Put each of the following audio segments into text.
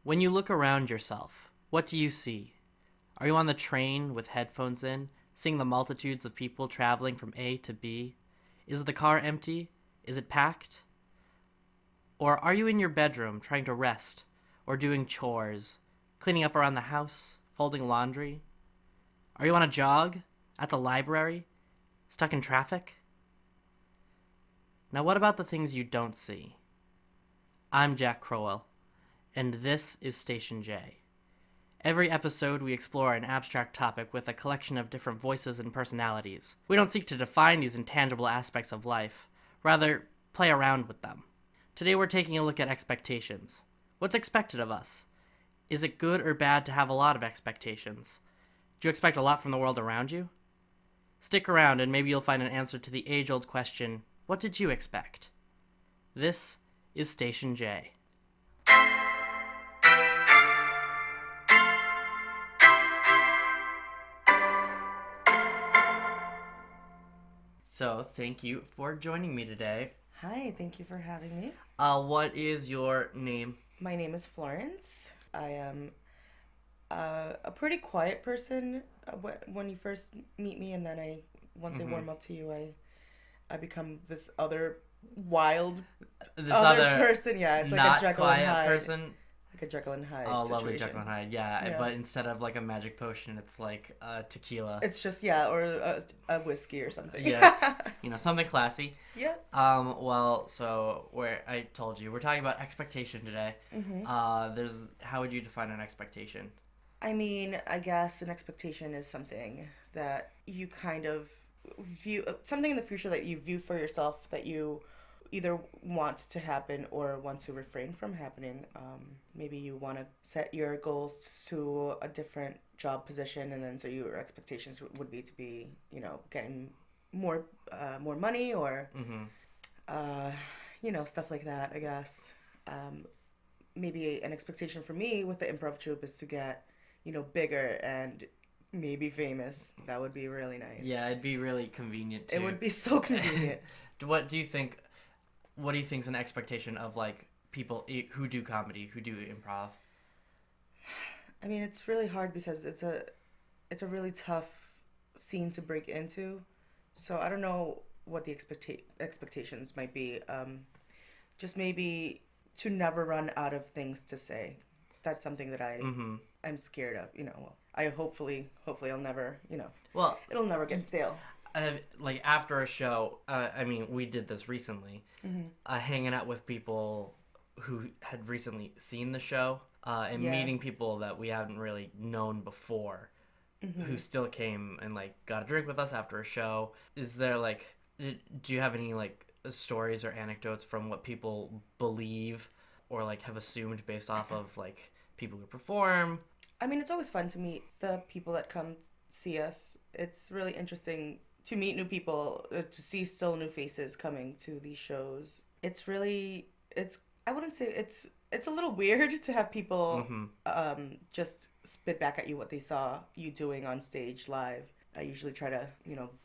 When you look around yourself, what do you see? Are you on the train with headphones in, seeing the multitudes of people traveling from A to B? Is the car empty? Is it packed? Or are you in your bedroom trying to rest, or doing chores, cleaning up around the house, folding laundry? Are you on a jog? At the library? Stuck in traffic? Now, what about the things you don't see? I'm Jack Crowell, and this is Station J. Every episode, we explore an abstract topic with a collection of different voices and personalities. We don't seek to define these intangible aspects of life, rather, play around with them. Today, we're taking a look at expectations. What's expected of us? Is it good or bad to have a lot of expectations? Do you expect a lot from the world around you? Stick around and maybe you'll find an answer to the age-old question, what did you expect? This is Station J. So, thank you for joining me today. Hi, thank you for having me. What is your name? My name is Florence. I am a pretty quiet person when you first meet me, and then once I warm up to you, I become this other wild This other person. Yeah, it's like not a Jekyll quiet and Hyde, person. like a Jekyll and Hyde Oh, situation. lovely Jekyll and Hyde. Yeah, Yeah. but instead of like a magic potion, it's like tequila. It's just or a whiskey or something. Yes, something classy. Yeah. Well, so where I told you we're talking about expectation today. How would you define an expectation? I mean, I guess an expectation is something that you kind of view, something in the future that you view for yourself that you either want to happen or want to refrain from happening. Maybe you want to set your goals to a different job position, and then so your expectations would be to be, getting more money or, stuff like that, I guess. Maybe an expectation for me with the improv troupe is to get bigger and maybe famous. That would be really nice. Yeah, it'd be really convenient too. It would be so convenient. What do you think is an expectation of like people who do comedy, who do improv? I mean, it's really hard because it's a really tough scene to break into. So I don't know what the expectations might be. Just maybe to never run out of things to say. That's something that I'm scared of. I hopefully I'll never, Well, it'll never get stale. Like after a show, we did this recently, hanging out with people who had recently seen the show, and meeting people that we hadn't really known before, who still came and like got a drink with us after a show. Is there do you have any like stories or anecdotes from what people believe or like have assumed based off of like people who perform? I mean, it's always fun to meet the people that come see us. It's really interesting to meet new people, to see still new faces coming to these shows. I wouldn't say it's a little weird to have people just spit back at you what they saw you doing on stage live. I usually try to,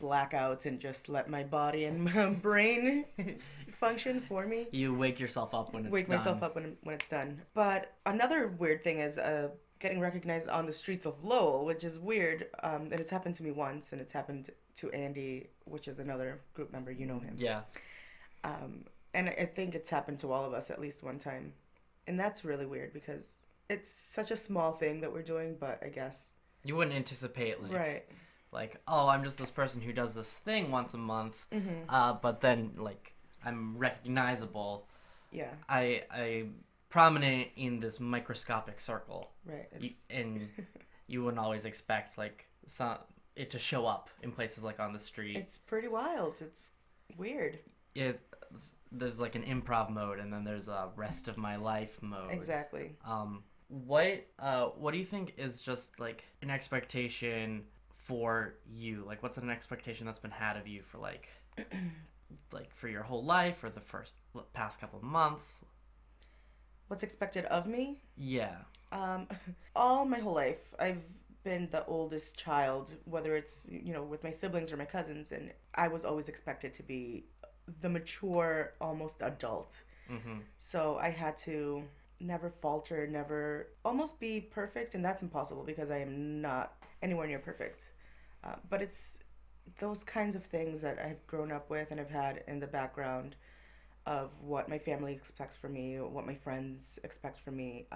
black out and just let my body and my brain function for me. You wake yourself up when it's done. Wake myself up when it's done. But another weird thing is getting recognized on the streets of Lowell, which is weird. And it's happened to me once, and it's happened to Andy, which is another group member. You know him. Yeah. And I think it's happened to all of us at least one time. And that's really weird because it's such a small thing that we're doing, but I guess you wouldn't anticipate right. Like, oh, I'm just this person who does this thing once a month, but then, like, I'm recognizable. Yeah. I'm prominent in this microscopic circle. Right. And you wouldn't always expect, like, it to show up in places like on the street. It's pretty wild. It's weird. There's, like, an improv mode, and then there's a rest of my life mode. Exactly. What do you think is just, like, an expectation for you? Like, what's an expectation that's been had of you for like for your whole life or the past couple of months? What's expected of me? Yeah. All my whole life I've been the oldest child, whether it's with my siblings or my cousins, and I was always expected to be the mature, almost adult. So I had to never falter, never almost be perfect, and that's impossible because I am not anywhere near perfect. But it's those kinds of things that I've grown up with and I've had in the background of what my family expects from me, what my friends expect from me.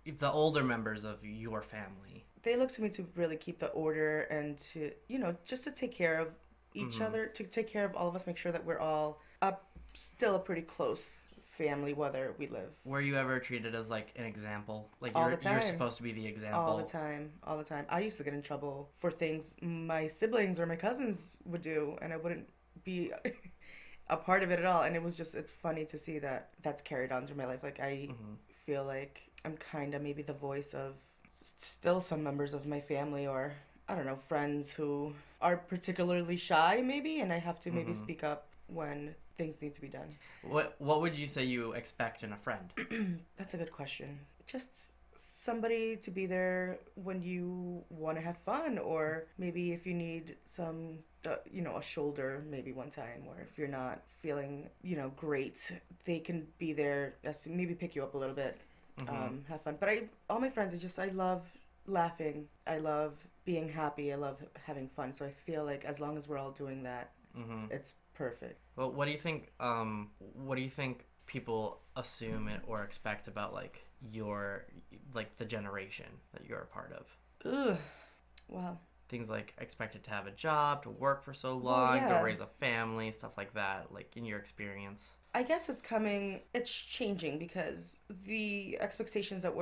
The older members of your family. They look to me to really keep the order and to, just to take care of each Mm-hmm. other, to take care of all of us, make sure that we're all still a pretty close family, whether we live. Were you ever treated as like an example? Like All the you're time. supposed to be the All the example. time. All the time. I used to get in trouble for things my siblings or my cousins would do, and I wouldn't be a part of it at all. And it's funny to see that that's carried on through my life. Like, I Mm-hmm. feel like I'm kind of maybe the voice of still some members of my family or, I don't know, friends who are particularly shy, maybe, and I have to maybe Mm-hmm. speak up when things need to be done. What would you say you expect in a friend? That's a good question. Just somebody to be there when you want to have fun, or maybe if you need a shoulder, maybe one time, or if you're not feeling, great, they can be there, maybe pick you up a little bit, Mm-hmm. have fun. But all my friends, I love laughing. I love being happy. I love having fun. So I feel like as long as we're all doing that, Mm-hmm. it's perfect. Well, what do you think? What do you think people assume or expect about like your like the generation that you're a part of? Ugh. Wow. Things like expected to have a job, to work for so Well, long, to yeah. raise a family, stuff like that. Like in your experience. I guess it's changing because the expectations that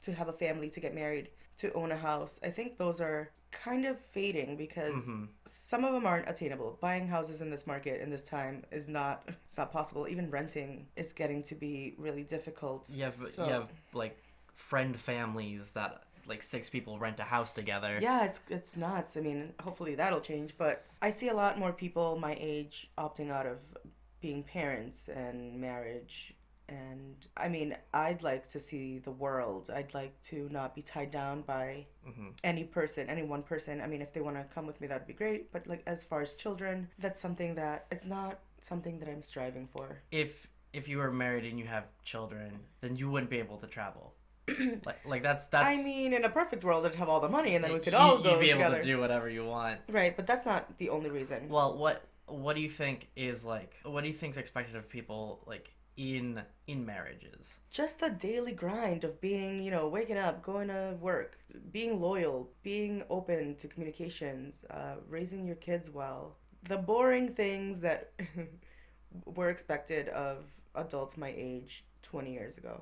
to have a family, to get married, to own a house, I think those are kind of fading because Mm-hmm. some of them aren't attainable. Buying houses in this market in this time is not, it's not possible. Even renting is getting to be really difficult. You So, have like friend families that like six people rent a house together. yeah, it's nuts. I mean, hopefully that'll change, but I see a lot more people my age opting out of being parents and marriage. And I mean, I'd like to see the world. I'd like to not be tied down by Mm-hmm. any one person. I mean, if they want to come with me, that'd be great. But like as far as children, that's something that it's not something that I'm striving for. If you were married and you have children, then you wouldn't be able to travel. Like I that's mean, in a perfect world, I'd have all the money and then we could all you'd go be able to together. do whatever you want. Right, but that's not the only reason. Well, what do you think is like what do you think's expected of people like in marriages? Just the daily grind of being, waking up, going to work, being loyal, being open to communications, raising your kids well. The boring things that were expected of adults my age 20 years ago.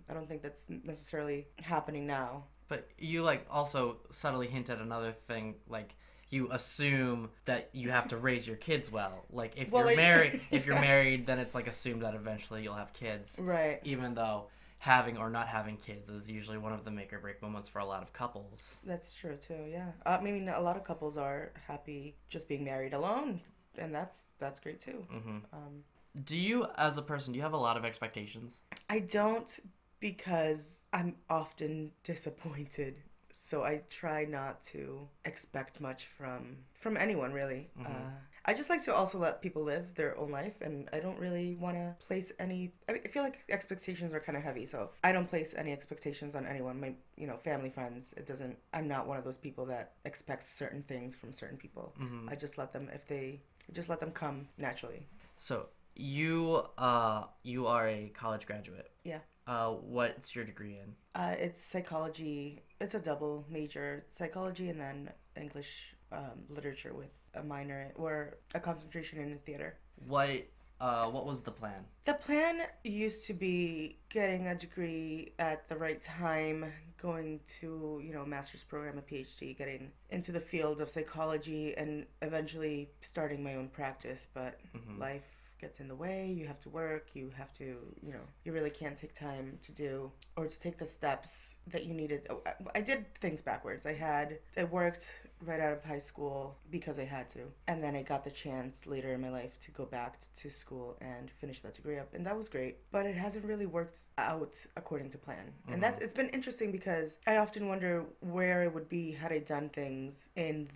I don't think that's necessarily happening now. But you like also subtly hint at another thing like you assume that you have to raise your kids well. Like Well, if you're yes. married, then it's like assumed that eventually you'll have kids, Right. even though having or not having kids is usually one of the make or break moments for a lot of couples. That's true too. Yeah. I mean, a lot of couples are happy just being married alone, and that's great too. Hmm. Um, Do you, as a person, do you have a lot of expectations? I don't because I'm often disappointed. So I try not to expect much from anyone really. Hmm. I just like to also let people live their own life, and I don't really want to place any. I feel like expectations are kind of heavy, so I don't place any expectations on anyone. My family, friends. It doesn't. I'm not one of those people that expects certain things from certain people. Hmm. I just let them if they just let them come naturally. So you are a college graduate. Yeah. What's your degree in? It's psychology. It's a double major, psychology and then English literature with a minor or a concentration in theater. What was the plan? The plan used to be getting a degree at the right time, going to, master's program, a PhD, getting into the field of psychology, and eventually starting my own practice. But Hmm. life gets in the way. You have to work. You have to, you really can't take time to do or to take the steps that you needed. Oh, I did things backwards. I worked right out of high school because I had to. And then I got the chance later in my life to go back to school and finish that degree up. And that was great. But it hasn't really worked out according to plan. And Hmm. it's been interesting because I often wonder where it would be had I done things in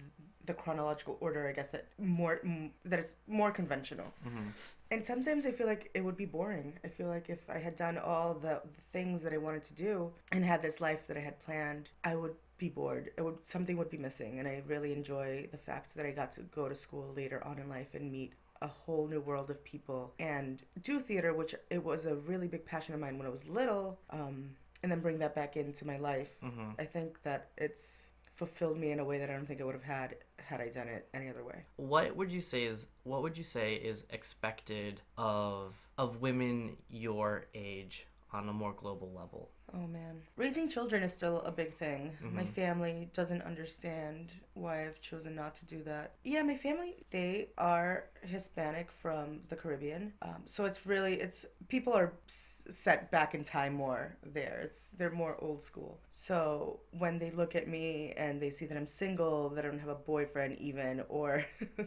the chronological order, I guess, that is more conventional. Hmm. And sometimes I feel like it would be boring. I feel like if I had done all the things that I wanted to do and had this life that I had planned, I would be bored. It would something would be missing, and I really enjoy the fact that I got to go to school later on in life and meet a whole new world of people and do theater, which it was a really big passion of mine when I was little, and then bring that back into my life. Mm-hmm. I think that it's fulfilled me in a way that I don't think I would have had I done it any other way. What would you say is expected of women your age on a more global level? Oh man. Raising children is still a big thing. Mm-hmm. My family doesn't understand why I've chosen not to do that. Yeah, my family, they are Hispanic from the Caribbean. So it's people are set back in time more there. They're more old school. So when they look at me and they see that I'm single, that I don't have a boyfriend even, or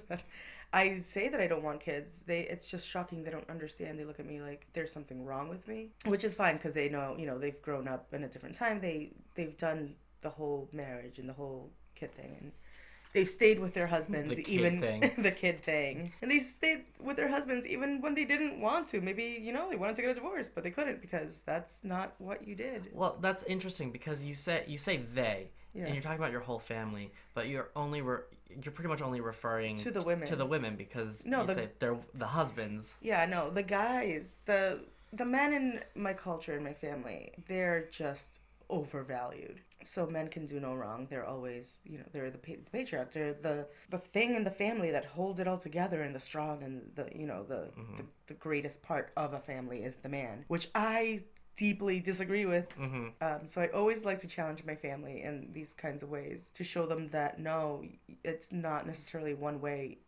that I say that I don't want kids. It's just shocking. They don't understand. They look at me like there's something wrong with me, which is fine because they know, they've grown up in a different time. They've done the whole marriage and the whole kid thing, and they've stayed with their husbands The kid even thing. the kid thing, and they stayed with their husbands even when they didn't want to. Maybe they wanted to get a divorce, but they couldn't because that's not what you did. Well, that's interesting because you say they, Yeah. and you're talking about your whole family, but you're pretty much only referring To the women. to the women because No, you say they're the husbands. Yeah, no, the guys, the men in my culture and my family, they're just overvalued. So men can do no wrong. They're always, they're the patriarch. They're the thing in the family that holds it all together, and the strong, and the greatest part of a family is the man, which I deeply disagree with. So I always like to challenge my family in these kinds of ways to show them that no, it's not necessarily one way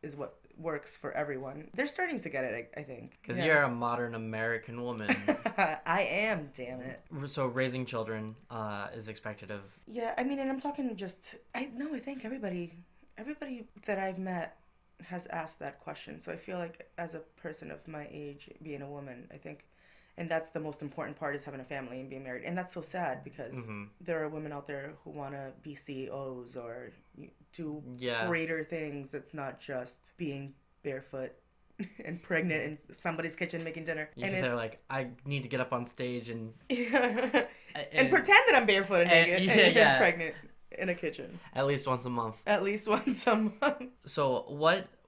is what works for everyone. They're starting to get it, I think. Because you're a modern American woman. I am, damn it. So raising children is expected of... Yeah, I mean, and I'm talking just... I think everybody that I've met has asked that question. So I feel like as a person of my age, being a woman, I think... And that's the most important part, is having a family and being married. And that's so sad because there are women out there who want to be CEOs or do greater things. That's not just being barefoot and pregnant in somebody's kitchen making dinner. And they're like, I need to get up on stage and... and pretend that I'm barefoot and naked and pregnant in a kitchen. At least once a month. At least once a month. So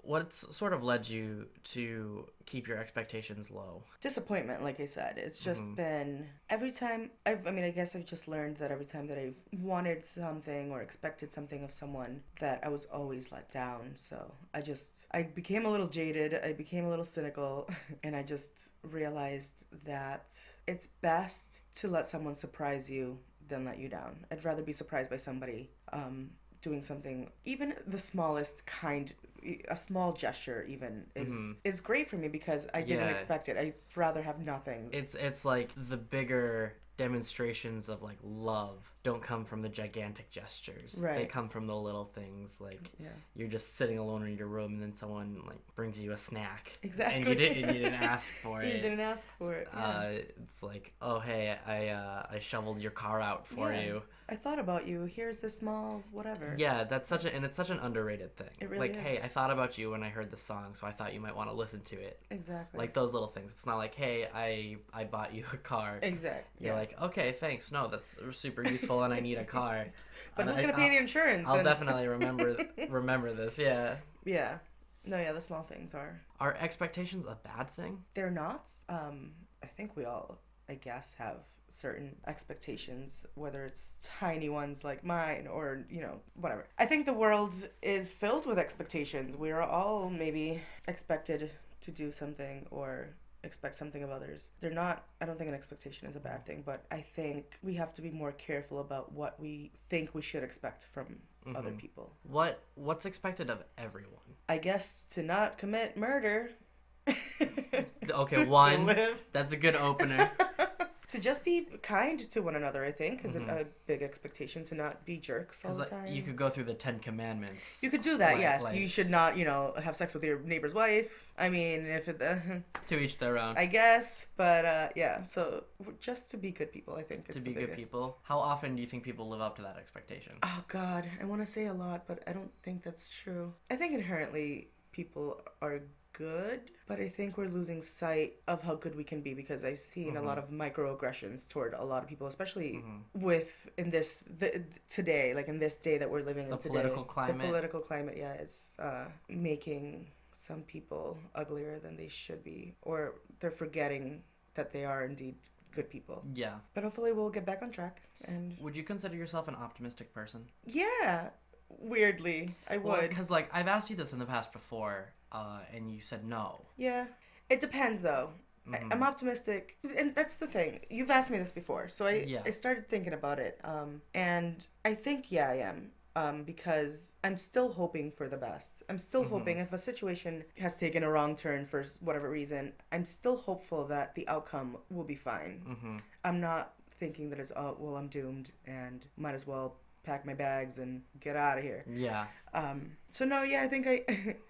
what's sort of led you to keep your expectations low? Disappointment, like I said. It's just been every time I guess I've just learned that every time that I've wanted something or expected something of someone, that I was always let down. So I became a little jaded, I became a little cynical, and I just realized that it's best to let someone surprise you than let you down. I'd rather be surprised by somebody doing something, even the smallest a small gesture even is great for me because I didn't expect it. I'd rather have nothing. It's like the bigger demonstrations of like love don't come from the gigantic gestures. Right. They come from the little things, like you're just sitting alone in your room and then someone like brings you a snack. Exactly. And you didn't ask for it. You didn't ask for it. Yeah. It's like, oh hey, I shoveled your car out for you. I thought about you. Here's this small whatever. Yeah, it's such an underrated thing. It really is. Hey, I thought about you when I heard the song, so I thought you might want to listen to it. Exactly. Like those little things. It's not like, hey, I bought you a car. Exactly. You're like, okay, thanks. No, that's super useful, and I need a car. But who's gonna pay the insurance? I'll definitely remember this. Yeah. Yeah. No, yeah, the small things are. Are expectations a bad thing? They're not. I think we all, I guess, have certain expectations, whether it's tiny ones like mine or, whatever. I think the world is filled with expectations. We are all maybe expected to do something or expect something of others. I don't think an expectation is a bad thing, but I think we have to be more careful about what we think we should expect from other people. What's expected of everyone? I guess to not commit murder. Okay, one. That's a good opener. To just be kind to one another, I think, is a big expectation. To not be jerks all the time. You could go through the 10 Commandments. You could do that, yes. You should not, have sex with your neighbor's wife. I mean, if it... to each their own. I guess, but yeah. So just to be good people, I think, is the biggest. To be good people. How often do you think people live up to that expectation? Oh, God. I want to say a lot, but I don't think that's true. I think inherently people are good, but I think we're losing sight of how good we can be because I've seen a lot of microaggressions toward a lot of people, especially with in today, like in this day that we're living The in today. political climate. The political climate, yeah, is making some people uglier than they should be, or they're forgetting that they are indeed good people. Yeah. But hopefully we'll get back on track. And Would you consider yourself an optimistic person? yeah, weirdly, I would. Because, like, I've asked you this in the past before, and you said no. Yeah. It depends, though. I'm optimistic. And that's the thing. You've asked me this before. So I started thinking about it. And I think, yeah, I am. Because I'm still hoping for the best. I'm still hoping if a situation has taken a wrong turn for whatever reason, I'm still hopeful that the outcome will be fine. I'm not thinking that it's, oh, well, I'm doomed and might as well pack my bags and get out of here. Yeah. So no, yeah, I think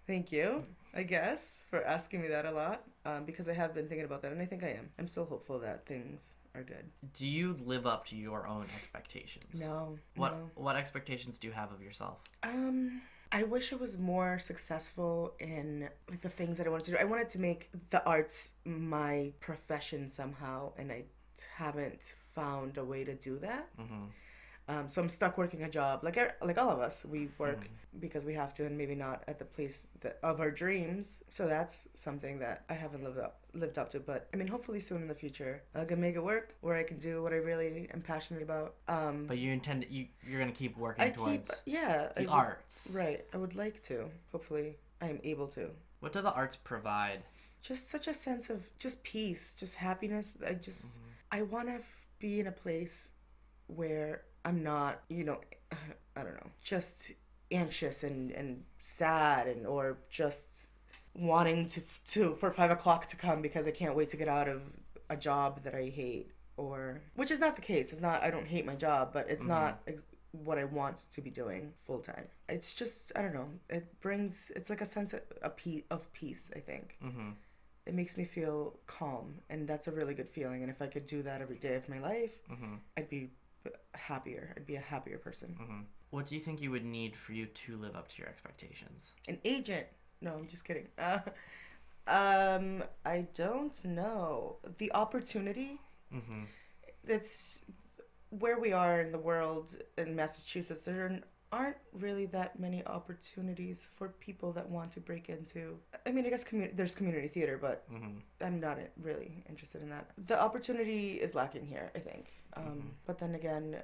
thank you, I guess, for asking me that a lot, because I have been thinking about that, and I think I am. I'm still hopeful that things are good. Do you live up to your own expectations? No. What expectations do you have of yourself? I wish I was more successful in like the things that I wanted to do. I wanted to make the arts my profession somehow, and I haven't found a way to do that. So I'm stuck working a job, like all of us. We work because we have to, and maybe not at the place of our dreams. So that's something that I haven't lived up to. But I mean, hopefully soon in the future, I can make it work where I can do what I really am passionate about. But you're gonna keep working towards the arts, right? I would like to. Hopefully, I am able to. What do the arts provide? Just such a sense of just peace, just happiness. I want to be in a place where I'm not, I don't know, just anxious and sad or just wanting for 5 o'clock to come because I can't wait to get out of a job that I hate, which is not the case. It's not, I don't hate my job, but it's not what I want to be doing full time. It's just, I don't know, it's like a sense of peace, I think. It makes me feel calm, and that's a really good feeling. And if I could do that every day of my life, I'd be happier. I'd be a happier person. What do you think you would need for you to live up to your expectations? An agent. No, I'm just kidding. I don't know. The opportunity. That's where we are in the world in Massachusetts. There aren't really that many opportunities for people that want to break into. I mean, I guess there's community theater, but I'm not really interested in that. The opportunity is lacking here, I think. But then again,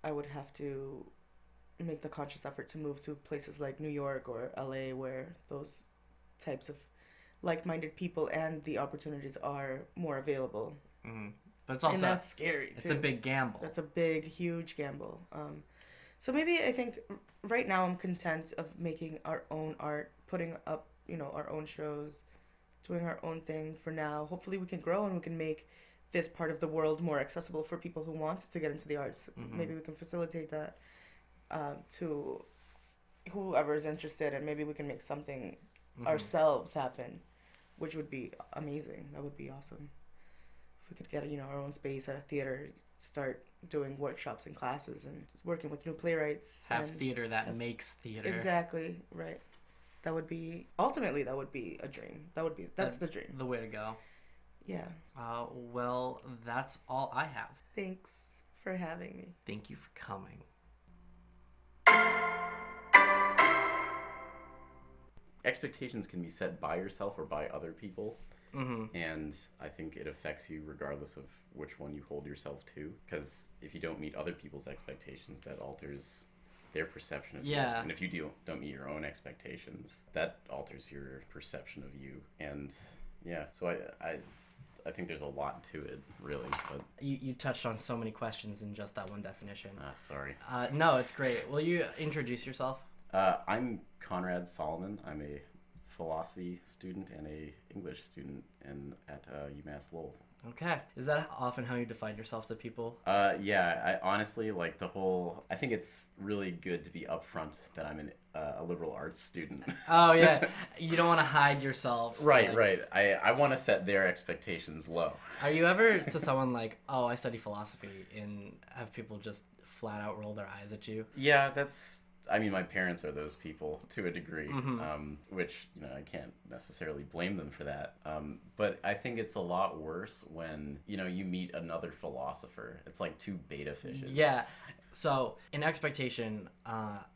I would have to make the conscious effort to move to places like New York or LA where those types of like-minded people and the opportunities are more available. But it's also, and that's scary too. It's a big gamble. That's a big, huge gamble. So maybe I think right now I'm content of making our own art, putting up, our own shows, doing our own thing for now. Hopefully we can grow and we can make this part of the world more accessible for people who want to get into the arts. Maybe we can facilitate that to whoever is interested, and maybe we can make something ourselves happen, which would be amazing. That would be awesome. If we could get our own space at a theater, start doing workshops and classes and just working with new playwrights. Have theater that makes theater. Exactly, right. That would be a dream. That's the dream. The way to go. Yeah. Well, that's all I have. Thanks for having me. Thank you for coming. Expectations can be set by yourself or by other people. And I think it affects you regardless of which one you hold yourself to. Because if you don't meet other people's expectations, that alters their perception of you. And if you don't meet your own expectations, that alters your perception of you. And so I think there's a lot to it, really. But you touched on so many questions in just that one definition. Sorry. No, it's great. Will you introduce yourself? I'm Conrad Solomon. I'm a philosophy student and a English student at UMass Lowell. Okay. Is that often how you define yourself to people? I honestly, like I think it's really good to be upfront that I'm a liberal arts student. Oh, yeah. You don't want to hide yourself. Right. I want to set their expectations low. Are you ever to someone like, oh, I study philosophy, and have people just flat out roll their eyes at you? Yeah, that's I mean, my parents are those people to a degree, Mm-hmm. which, I can't necessarily blame them for that. But I think it's a lot worse when, you meet another philosopher. It's like two beta fishes. Yeah. So, an expectation,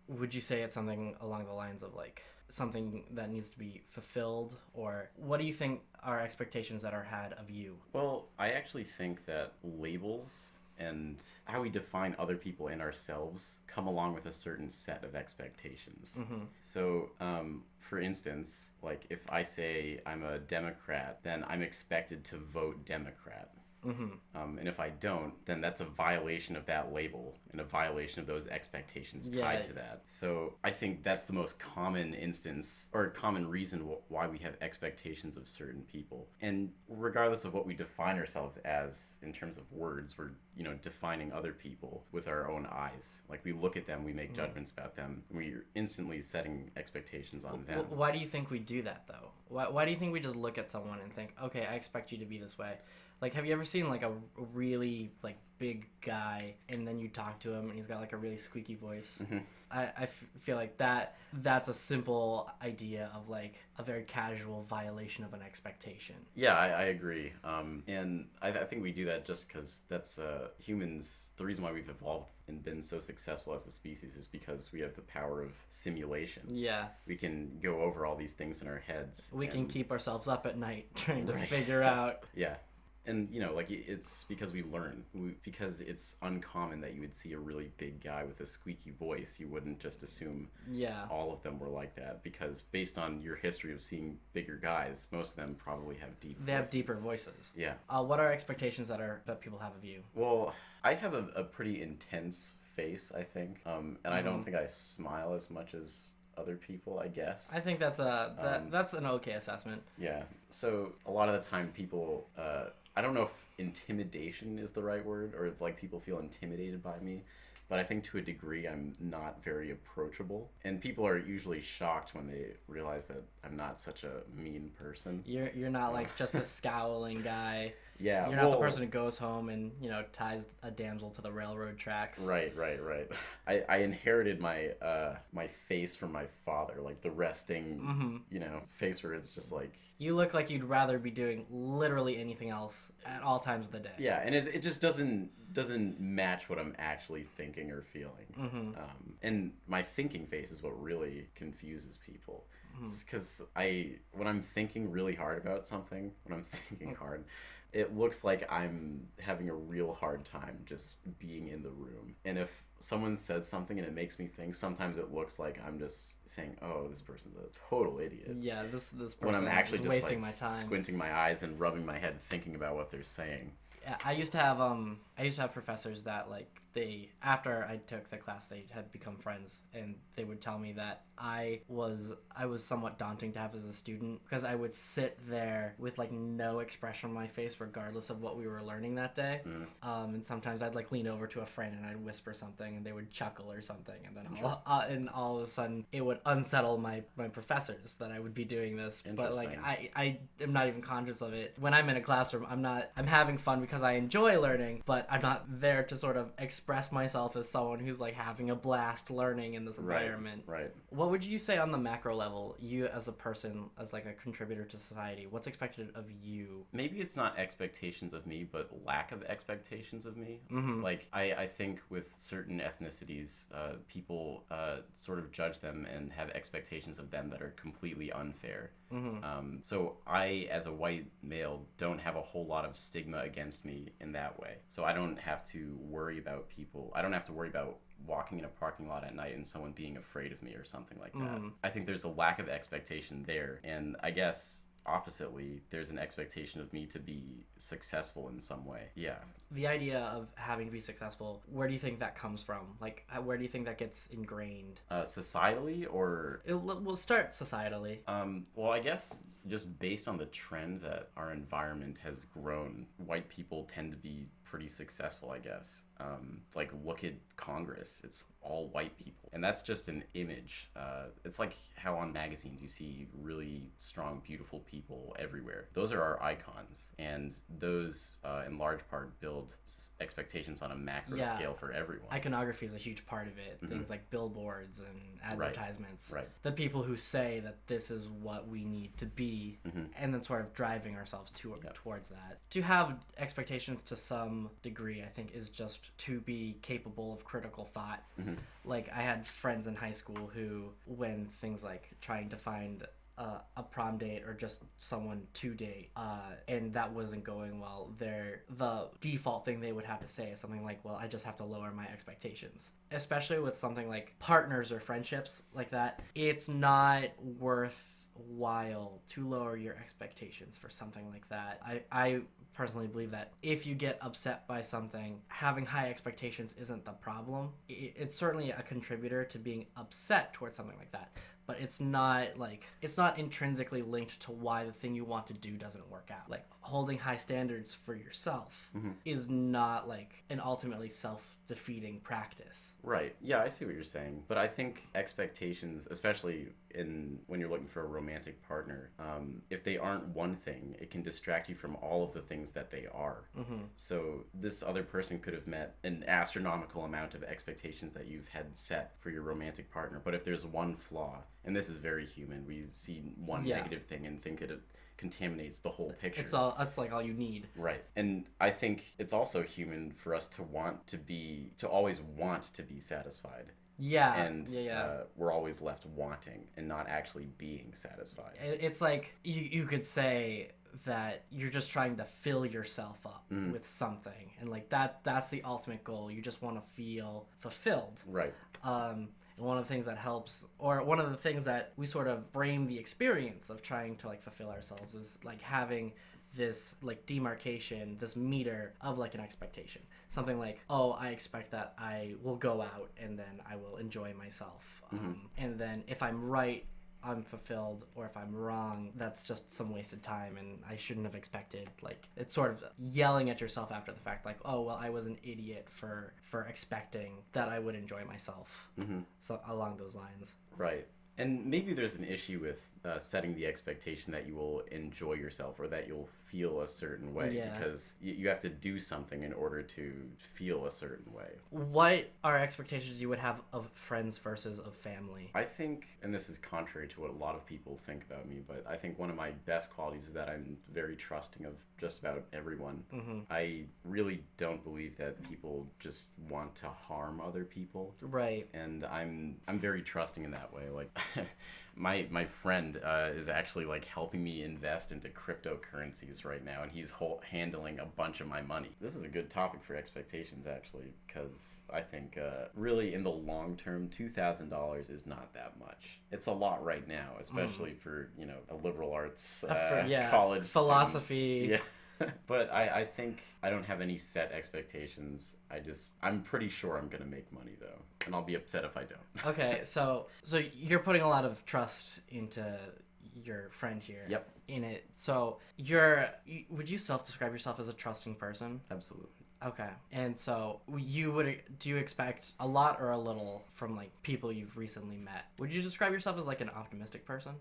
would you say it's something along the lines of like something that needs to be fulfilled, or what do you think are expectations that are had of you? Well, I actually think that labels and how we define other people and ourselves come along with a certain set of expectations. Mm-hmm. So, for instance, like if I say I'm a Democrat, then I'm expected to vote Democrat. Mm-hmm. And if I don't, then that's a violation of that label and a violation of those expectations tied to that. So I think that's the most common instance or common reason why we have expectations of certain people. And regardless of what we define ourselves as in terms of words, we're defining other people with our own eyes. Like we look at them, we make judgments about them, and we're instantly setting expectations on them. Why do you think we do that though? Why do you think we just look at someone and think, okay, I expect you to be this way? Like, have you ever seen like a really like big guy and then you talk to him and he's got like a really squeaky voice? Mm-hmm. I feel like that's a simple idea of like a very casual violation of an expectation. Yeah, I agree. And I think we do that just because that's humans. The reason why we've evolved and been so successful as a species is because we have the power of simulation. Yeah. We can go over all these things in our heads. We can keep ourselves up at night trying to Right. figure out. Yeah. And, like, it's because we learn. Because it's uncommon that you would see a really big guy with a squeaky voice. You wouldn't just assume Yeah. all of them were like that. Because based on your history of seeing bigger guys, most of them probably have deep voices. They have deeper voices. Yeah. What are expectations that people have of you? Well, I have a pretty intense face, I think. And I don't think I smile as much as other people, I guess. I think that's that's an okay assessment. Yeah. So a lot of the time people, I don't know if intimidation is the right word or if like people feel intimidated by me, but I think to a degree I'm not very approachable. And people are usually shocked when they realize that I'm not such a mean person. You're not like just this scowling guy. Yeah. You're not the person who goes home and, ties a damsel to the railroad tracks. Right. I inherited my my face from my father, like the resting, face where it's just like... You look like you'd rather be doing literally anything else at all times of the day. Yeah, and it just doesn't match what I'm actually thinking or feeling. Mm-hmm. And my thinking face is what really confuses people. Because when I'm thinking really hard about something, when I'm thinking hard, it looks like I'm having a real hard time just being in the room. And if someone says something and it makes me think, sometimes it looks like I'm just saying, oh, this person's a total idiot. Yeah, this person when I'm actually is just wasting like my time. squinting my eyes and rubbing my head thinking about what they're saying. I used to have professors that like after I took the class they had become friends, and they would tell me that I was somewhat daunting to have as a student because I would sit there with like no expression on my face regardless of what we were learning that day. And sometimes I'd like lean over to a friend and I'd whisper something and they would chuckle or something, and then all of a sudden it would unsettle my professors that I would be doing this. But like I am not even conscious of it. When I'm in a classroom, I'm having fun because I enjoy learning, but I'm not there to sort of express myself as someone who's like having a blast learning in this environment. Right. What would you say on the macro level, you as a person, as like a contributor to society, what's expected of you? Maybe it's not expectations of me, but lack of expectations of me. Mm-hmm. Like, I think with certain ethnicities, people sort of judge them and have expectations of them that are completely unfair. Mm-hmm. So I, as a white male, don't have a whole lot of stigma against me in that way. So I don't have to worry about people. I don't have to worry about walking in a parking lot at night and someone being afraid of me or something like that. I think there's a lack of expectation there. And I guess oppositely, there's an expectation of me to be successful in some way. Yeah. The idea of having to be successful, where do you think that comes from? Like, where do you think that gets ingrained? Societally, or... We'll start societally. Well, I guess just based on the trend that our environment has grown, white people tend to be pretty successful, I guess. Like, look at Congress. It's all white people. And that's just an image. It's like how on magazines you see really strong, beautiful people everywhere. Those are our icons. And those, in large part, build expectations on a macro scale for everyone. Iconography is a huge part of it. Things like billboards and advertisements. Right. The people who say that this is what we need to be, and then sort of driving ourselves towards that. To have expectations to some degree, I think, is just to be capable of critical thought. Like, I had friends in high school who, when things like trying to find a prom date or just someone to date, and that wasn't going well, the default thing they would have to say is something like, well, I just have to lower my expectations. Especially with something like partners or friendships like that, it's not worthwhile to lower your expectations for something like that. I personally believe that if you get upset by something, having high expectations isn't the problem. It's certainly a contributor to being upset towards something like that, but it's not intrinsically linked to why the thing you want to do doesn't work out. Like, holding high standards for yourself is not like an ultimately self-defeating practice. Right. Yeah, I see what you're saying. But I think expectations, especially when you're looking for a romantic partner, if they aren't one thing, it can distract you from all of the things that they are. So this other person could have met an astronomical amount of expectations that you've had set for your romantic partner. But if there's one flaw, and this is very human, we see one negative thing and think it contaminates the whole picture. That's like all you need. Right. And I think it's also human for us to always want to be satisfied. Yeah. And we're always left wanting and not actually being satisfied. It's like you could say that you're just trying to fill yourself up with something, and like that's the ultimate goal. You just want to feel fulfilled. Right. And one of the things that helps, or one of the things that we sort of frame the experience of trying to like fulfill ourselves, is like having this like demarcation, this meter of like an expectation. Something like, oh, I expect that I will go out and then I will enjoy myself. And then if I'm right, I'm fulfilled, or if I'm wrong, that's just some wasted time and I shouldn't have expected. Like, it's sort of yelling at yourself after the fact, like, oh, well, I was an idiot for expecting that I would enjoy myself. So along those lines. Right. And maybe there's an issue with setting the expectation that you will enjoy yourself or that you'll feel a certain way, because you have to do something in order to feel a certain way. What are expectations you would have of friends versus of family? I think, and this is contrary to what a lot of people think about me, but I think one of my best qualities is that I'm very trusting of just about everyone. I really don't believe that people just want to harm other people. Right. And I'm very trusting in that way. Like, my friend is actually like helping me invest into cryptocurrencies right now, and he's handling a bunch of my money. This is a good topic for expectations, actually, because I think really in the long term, $2,000 is not that much. It's a lot right now, especially for a liberal arts college philosophy. Student. But I think I don't have any set expectations. I'm pretty sure I'm going to make money, though. And I'll be upset if I don't. Okay, so you're putting a lot of trust into your friend here. Yep. In it. So would you self-describe yourself as a trusting person? Absolutely. Okay. And so do you expect a lot or a little from like people you've recently met? Would you describe yourself as like an optimistic person?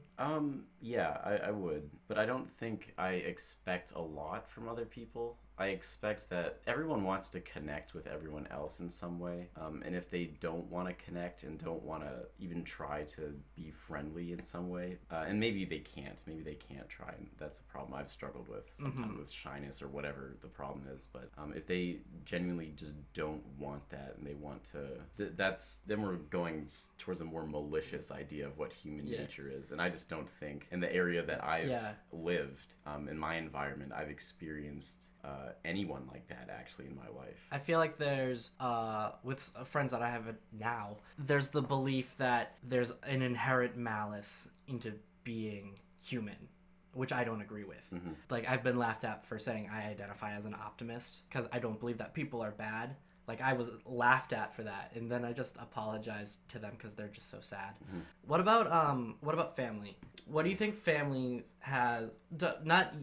Yeah, I would. But I don't think I expect a lot from other people. I expect that everyone wants to connect with everyone else in some way. And if they don't want to connect and don't want to even try to be friendly in some way, and maybe they can't try, and that's a problem I've struggled with sometimes with shyness or whatever the problem is. But if they genuinely just don't want that and they want to, then we're going towards a more malicious idea of what human nature is. And I just don't think in the area that I've lived, in my environment, I've experienced anyone like that actually in my life. I feel like there's with friends that I have now, there's the belief that there's an inherent malice into being human, which I don't agree with. Like, I've been laughed at for saying I identify as an optimist because I don't believe that people are bad. Like, I was laughed at for that, and then I just apologized to them because they're just so sad. What about family? What do you think family has? Not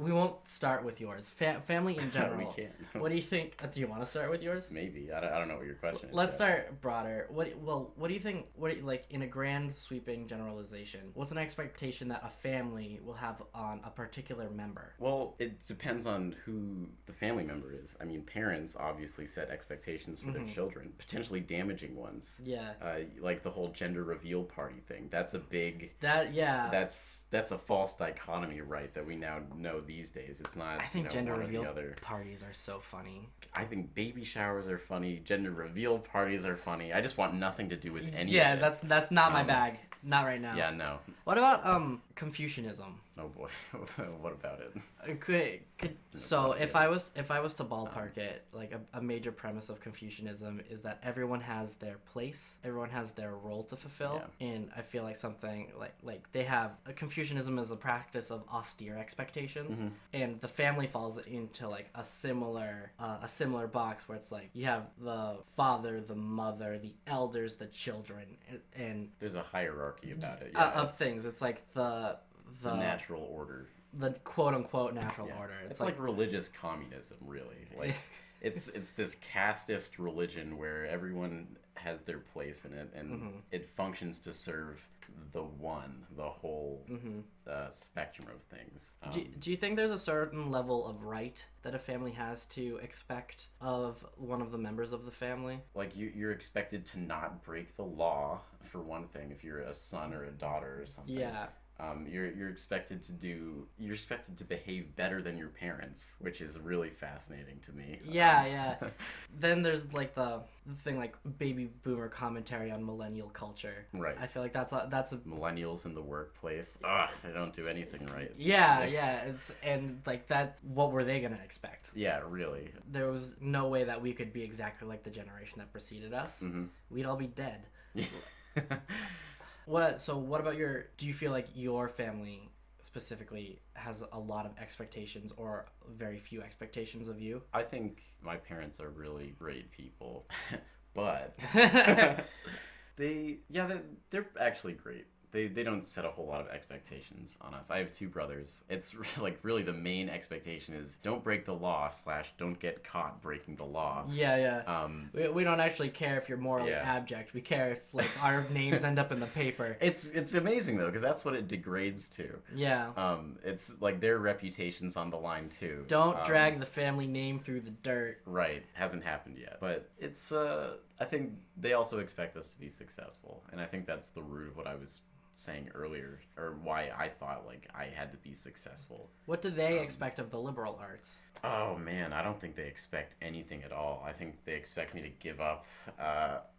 We won't start with yours. Family in general. We can't. What do you think? Do you want to start with yours? Maybe. I don't know what your question is. Let's start broader. What do you think? Like in a grand sweeping generalization, what's an expectation that a family will have on a particular member? Well, it depends on who the family member is. I mean, parents obviously set expectations for their children, potentially damaging ones. Yeah. Like the whole gender reveal party thing. That's a big. Yeah. That's a false dichotomy, right? That we now know these days. It's not. I think gender one reveal or the other. parties are so funny. I think baby showers are funny. Gender reveal parties are funny. I just want nothing to do with any. Yeah, of it. that's not my bag. Not right now. Yeah, no. What about Confucianism? Oh boy, what about it? So if I was to ballpark it, like a major premise of Confucianism is that everyone has their place, everyone has their role to fulfill, and I feel like something like they have Confucianism is a practice of austere expectations, and the family falls into like a similar box where it's like you have the father, the mother, the elders, the children, and there's a hierarchy about it. of things. It's like the natural order. The quote unquote natural order. It's like religious communism, really. Like it's this casteist religion where everyone has their place in it, and it functions to serve the whole spectrum of things. Do you think there's a certain level of right that a family has to expect of one of the members of the family? Like you're expected to not break the law, for one thing, if you're a son or a daughter or something. Yeah. You're expected to behave better than your parents, which is really fascinating to me. Yeah. Then there's like the thing like baby boomer commentary on millennial culture. Right. I feel like that's a millennials in the workplace. They don't do anything right. Yeah. It's and like that. What were they gonna expect? Yeah, really. There was no way that we could be exactly like the generation that preceded us. We'd all be dead. What about do you feel like your family specifically has a lot of expectations or very few expectations of you? I think my parents are really great people, but they're actually great. They don't set a whole lot of expectations on us. I have two brothers. It's like really the main expectation is don't break the law / don't get caught breaking the law. Yeah. We don't actually care if you're morally abject. We care if like our names end up in the paper. It's amazing though, because that's what it degrades to. Yeah. It's like their reputation's on the line too. Don't drag the family name through the dirt. Right. Hasn't happened yet. But it's I think they also expect us to be successful, and I think that's the root of what I was saying earlier, or why I thought like I had to be successful. What do they expect of the liberal arts? Oh man, I don't think they expect anything at all. I think they expect me to give up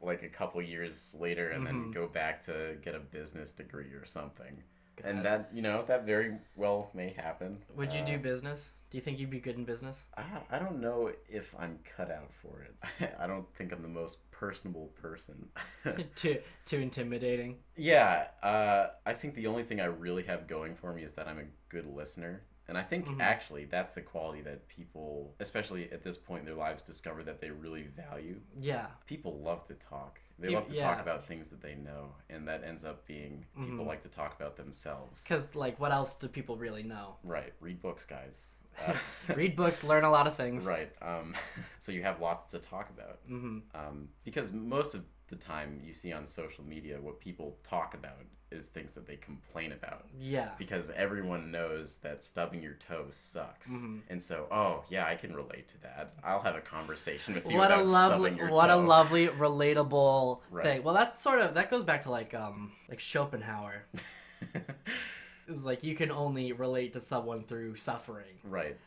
like a couple years later and then go back to get a business degree or something. And that very well may happen. Would you do business? Do you think you'd be good in business? I don't know if I'm cut out for it. I don't think I'm the most personable person. Too intimidating. Yeah, I think the only thing I really have going for me is that I'm a good listener. And I think actually that's a quality that people, especially at this point in their lives, discover that they really value. Yeah. People love to talk. They love to talk about things that they know, and that ends up being people like to talk about themselves. Because, like, what else do people really know? Right. Read books, guys. Read books, learn a lot of things. Right. So you have lots to talk about. Because most of the time you see on social media, what people talk about is things that they complain about. Yeah. Because everyone knows that stubbing your toe sucks. And so, I can relate to that. I'll have a conversation with you about stubbing your toe. What a lovely, relatable thing. Well, that goes back to like Schopenhauer. It's like you can only relate to someone through suffering. Right.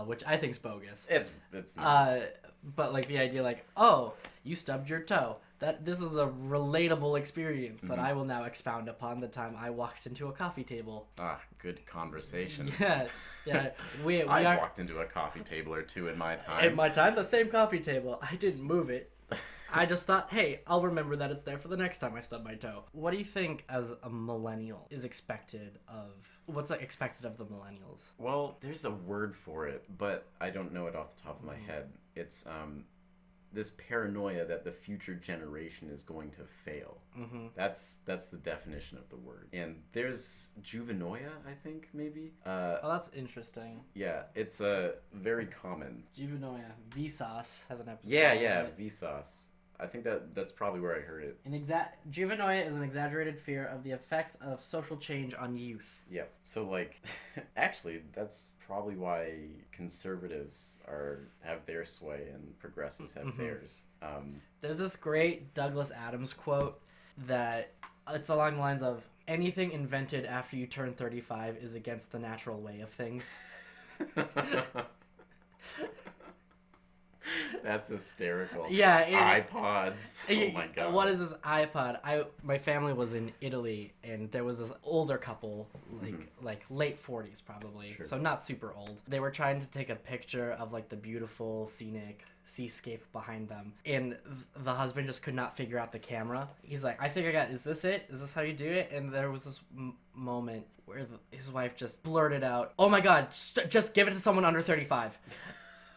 Which I think's bogus. It's not. But like the idea like, oh, you stubbed your toe. This is a relatable experience that I will now expound upon the time I walked into a coffee table. Good conversation. Yeah. I've walked into a coffee table or two in my time. In my time, the same coffee table. I didn't move it. I just thought, hey, I'll remember that it's there for the next time I stub my toe. What do you think as a millennial is expected of... What's expected of the millennials? this paranoia that the future generation is going to fail. That's the definition of the word. And there's juvenoia, I think, maybe. Oh, that's interesting. Yeah, it's very common. Juvenoia. Vsauce has an episode. Yeah, Vsauce. I think that's probably where I heard it. Juvenoia is an exaggerated fear of the effects of social change on youth. Yeah. So like, actually, that's probably why conservatives have their sway and progressives have theirs. There's this great Douglas Adams quote that it's along the lines of, anything invented after you turn 35 is against the natural way of things. That's hysterical. Yeah. iPods. Oh my god. What is this iPod? My family was in Italy, and there was this older couple, like late 40s probably, Sure. so not super old. They were trying to take a picture of like the beautiful scenic seascape behind them, and the husband just could not figure out the camera. He's like, I think I got, is this it? Is this how you do it? And there was this moment where his wife just blurted out, oh my god, just give it to someone under 35.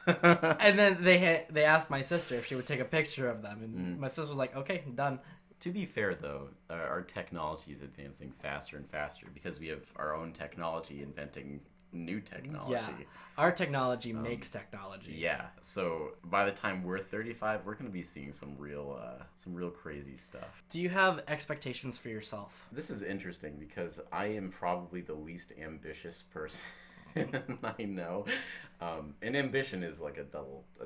And then they asked my sister if she would take a picture of them, and my sister was like, okay, done. To be fair, though, our technology is advancing faster and faster because we have our own technology inventing new technology. Yeah, our technology makes technology. Yeah, so by the time we're 35, we're going to be seeing some real crazy stuff. Do you have expectations for yourself? This is interesting because I am probably the least ambitious person I know. And ambition is like a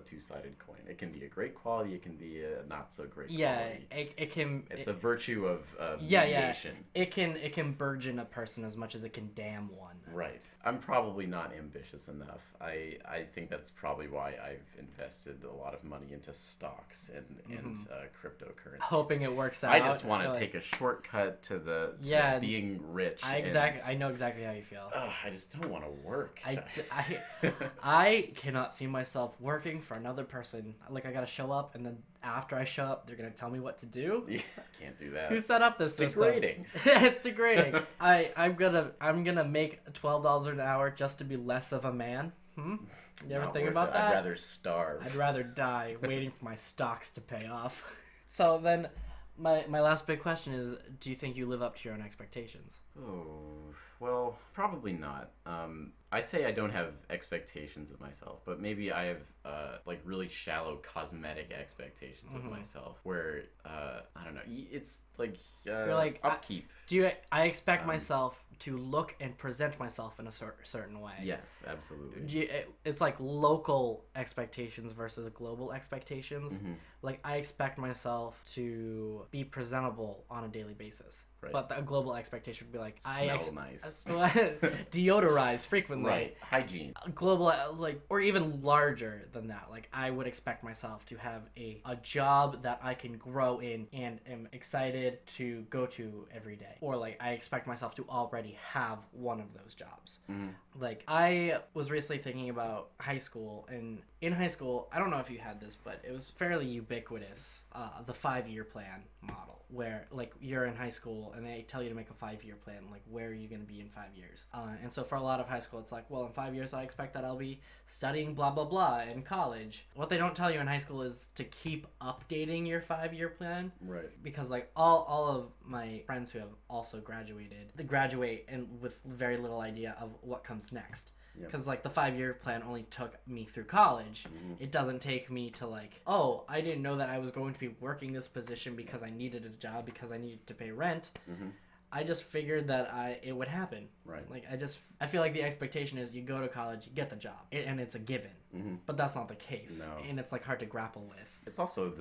two-sided coin. It can be a great quality, it can be a not so great quality. Yeah, it can. It's a virtue of mediation. It can burgeon a person as much as it can damn one. Right. I'm probably not ambitious enough. I think that's probably why I've invested a lot of money into stocks and cryptocurrencies. Hoping it works out. I just want to take a shortcut to being rich. I know exactly how you feel. I just don't want to work. I cannot see myself working for another person. Like, I gotta show up, and then after I show up, they're gonna tell me what to do. Yeah, can't do that. Who set up this system? Degrading. It's degrading. I'm gonna make $12 an hour just to be less of a man. You ever think about that? I'd rather starve. I'd rather die waiting for my stocks to pay off. So then, my last big question is: do you think you live up to your own expectations? Oh, well, probably not. I say I don't have expectations of myself, but maybe I have like really shallow cosmetic expectations of myself, where I don't know. It's like you're like upkeep. I expect myself to look and present myself in a certain way? Yes, absolutely. It's like local expectations versus global expectations. Like, I expect myself to be presentable on a daily basis. Right. But the global expectation would be like, smell nice, deodorize frequently, right? Hygiene. Global, like, or even larger than that. Like, I would expect myself to have a job that I can grow in and am excited to go to every day. Or like, I expect myself to already have one of those jobs. Like, I was recently thinking about high school, and in high school, I don't know if you had this, but it was fairly ubiquitous, the 5-year plan model, where like you're in high school and they tell you to make a 5-year plan, like where are you going to be in 5 years. And so for a lot of high school, it's like, well, in 5 years I expect that I'll be studying blah blah blah in college. What they don't tell you in high school is to keep updating your 5-year plan, right? Because like all of my friends who have also graduated, they graduate and with very little idea of what comes next. Because like the 5-year plan only took me through college. It doesn't take me to like, oh, I didn't know that I was going to be working this position because I needed a job, because I needed to pay rent. I just figured that it would happen. Right. Like, I feel like the expectation is you go to college, you get the job, and it's a given. But that's not the case. No. And it's like hard to grapple with. It's also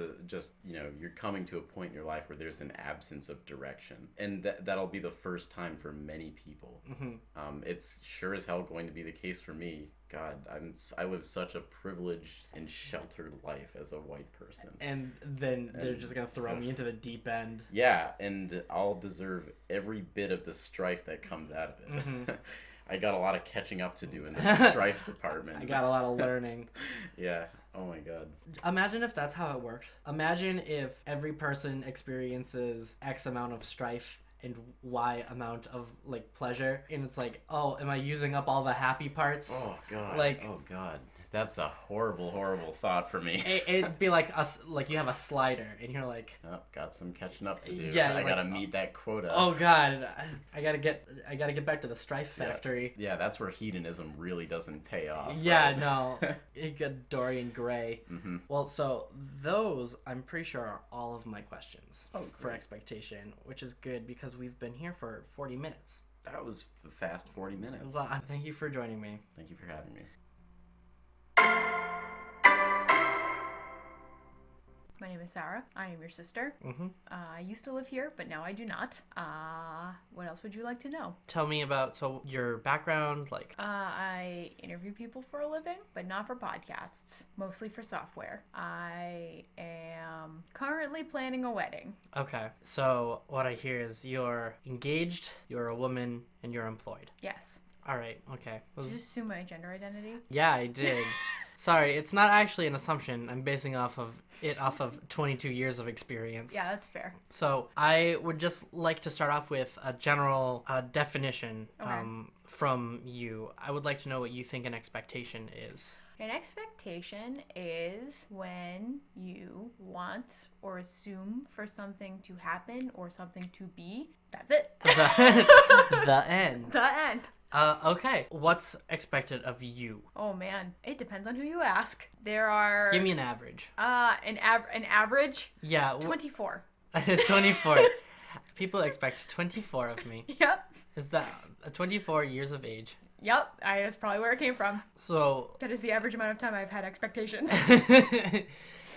you're coming to a point in your life where there's an absence of direction, and that'll be the first time for many people. It's sure as hell going to be the case for me. God, I live such a privileged and sheltered life as a white person. And then they're just gonna throw me into the deep end. Yeah, and I'll deserve every bit of the strife that comes out of it. I got a lot of catching up to do in the strife department. I got a lot of learning. Yeah. Oh my god. Imagine if that's how it worked. Imagine if every person experiences X amount of strife and Y amount of like pleasure, and it's like, oh, am I using up all the happy parts? Oh god. Like, oh god. That's a horrible, horrible thought for me. It'd be like us, like you have a slider, and you're like, Oh, got some catching up to do. Yeah, I you're gotta like, meet that quota. oh god, I gotta get back to the Strife Factory. Yeah, that's where hedonism really doesn't pay off. Yeah, right? no, you get Dorian Gray. Mm-hmm. Well, so those I'm pretty sure are all of my questions for great. expectation, which is good because we've been here for 40 minutes. That was a fast 40 minutes. Well, thank you for joining me. Thank you for having me. My name is Sarah. I am your sister. Mm-hmm. I used to live here, but now I do not. What else would you like to know? Tell me about your background, like. I interview people for a living, but not for podcasts. Mostly for software. I am currently planning a wedding. Okay, so what I hear is you're engaged, you're a woman, and you're employed. Yes. All right. Okay. Did you just assume my gender identity? Yeah, I did. Sorry, it's not actually an assumption. I'm basing off of 22 years of experience. Yeah, that's fair. So I would just like to start off with a general definition Okay. from you. I would like to know what you think an expectation is. An expectation is when you want or assume for something to happen or something to be. That's it. The end. The end. Okay. What's expected of you? Oh man, it depends on who you ask. There are Give me an average. an average Yeah. 24. 24. People expect 24 of me. Yep. Is that 24 years of age? Yep. That's probably where it came from. So That is the average amount of time I've had expectations.